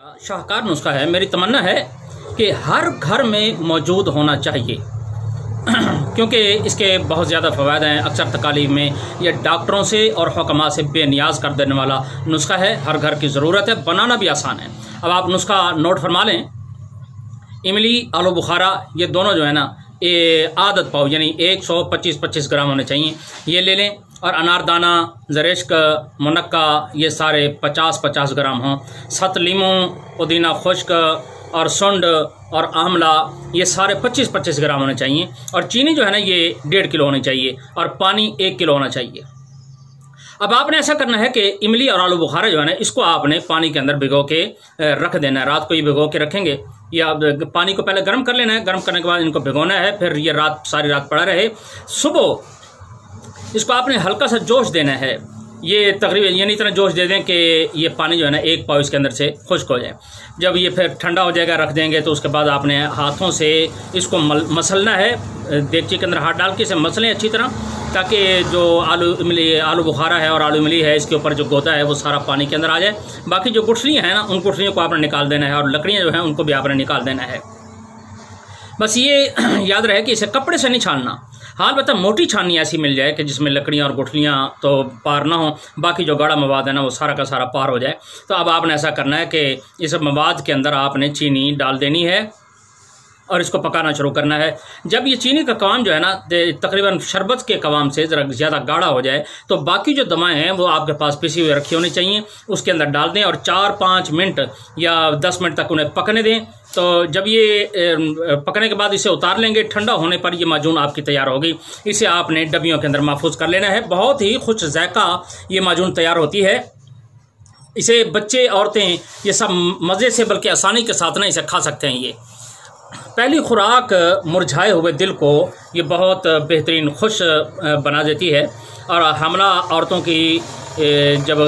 शाहकार नुस्खा है। मेरी तमन्ना है कि हर घर में मौजूद होना चाहिए क्योंकि इसके बहुत ज़्यादा फ़वाद हैं। अक्सर तकालीफ में यह डॉक्टरों से और हुक्मा से बेनियाज कर देने वाला नुस्खा है। हर घर की ज़रूरत है, बनाना भी आसान है। अब आप नुस्खा नोट फरमा लें। इमली, आलू बुखारा, ये दोनों जो है ना, ये आदत पाव यानी 125-25 ग्राम होने चाहिए, ये ले लें। और अनारदाना, ज़रेश्क, मुनक्का, ये सारे 50-50 ग्राम हों। 7 लीमू, पुदीना खुश्क और सुंड और आमला, ये सारे 25-25 ग्राम होने चाहिए। और चीनी जो है ना, ये 1.5 किलो होनी चाहिए। और पानी 1 किलो होना चाहिए। अब आपने ऐसा करना है कि इमली और आलू बुखारा जो है ना, इसको आपने पानी के अंदर भिगो के रख देना है। रात को ये भिगो के रखेंगे, या पानी को पहले गर्म कर लेना है। गर्म करने के बाद इनको भिगोना है, फिर ये सारी रात पड़ा रहे। सुबह इसको आपने हल्का सा जोश देना है। ये तकरीबन यानी इतना जोश दे दें कि ये पानी जो है ना, 1 पाव इसके अंदर से खुश्क हो जाए। जब ये फिर ठंडा हो जाएगा, रख देंगे, तो उसके बाद आपने हाथों से इसको मसलना है। देगची के अंदर हाथ डाल के इसे मसलें अच्छी तरह, ताकि जो आलू बुखारा है और आलू इमली है, इसके ऊपर जो गोता है वो सारा पानी के अंदर आ जाए। बाकी जो गुठलियाँ हैं ना, उन गुठलियों को आपने निकाल देना है, और लकड़ियाँ जो हैं उनको भी आपने निकाल देना है। बस ये याद रहे कि इसे कपड़े से नहीं छानना। हाँ, अलबत्ता मोटी छाननी ऐसी मिल जाए कि जिसमें लकड़ियाँ और गुठलियाँ तो पार ना हो, बाकी जो गाढ़ा मवाद है ना, वो सारा का सारा पार हो जाए। तो अब आपने ऐसा करना है कि इस मवाद के अंदर आपने चीनी डाल देनी है और इसको पकाना शुरू करना है। जब ये चीनी का कवाम जो है ना, तकरीबन शरबत के कवाम से ज़रा ज़्यादा गाढ़ा हो जाए, तो बाकी जो दवाएं हैं वो आपके पास पिसी हुई रखी होनी चाहिए, उसके अंदर डाल दें और 4-5 मिनट या 10 मिनट तक उन्हें पकने दें। तो जब ये पकने के बाद इसे उतार लेंगे, ठंडा होने पर ये माजून आपकी तैयार होगी। इसे आपने डब्बियों के अंदर महफूज कर लेना है। बहुत ही खुश ज़ायक़ा ये माजून तैयार होती है। इसे बच्चे, औरतें, ये सब मज़े से बल्कि आसानी के साथ ना इसे खा सकते हैं। ये पहली खुराक मुरझाए हुए दिल को ये बहुत बेहतरीन खुश बना देती है। और हमला औरतों की जब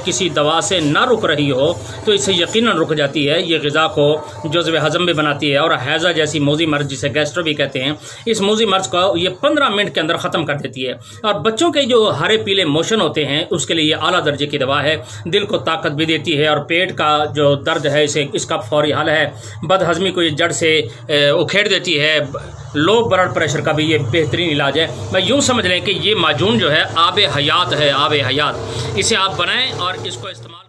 किसी दवा से ना रुक रही हो तो इसे यकीनन रुक जाती है। ये ग़िज़ा को जुज़्व हज़म भी बनाती है। और हैज़ा जैसी मोज़ी मर्ज़, जिसे गैस्ट्रो भी कहते हैं, इस मोज़ी मर्ज़ को ये 15 मिनट के अंदर ख़त्म कर देती है। और बच्चों के जो हरे पीले मोशन होते हैं, उसके लिए ये आला दर्जे की दवा है। दिल को ताकत भी देती है। और पेट का जो दर्द है, इसका फौरी हल है। बदहज़मी को ये जड़ से उखेड़ देती है। लो ब्लड प्रेशर का भी ये बेहतरीन इलाज है। मैं यूँ समझ लें कि ये माजून जो है आब हयात है, आब हयात। इसे आप बनाएं और इसको इस्तेमाल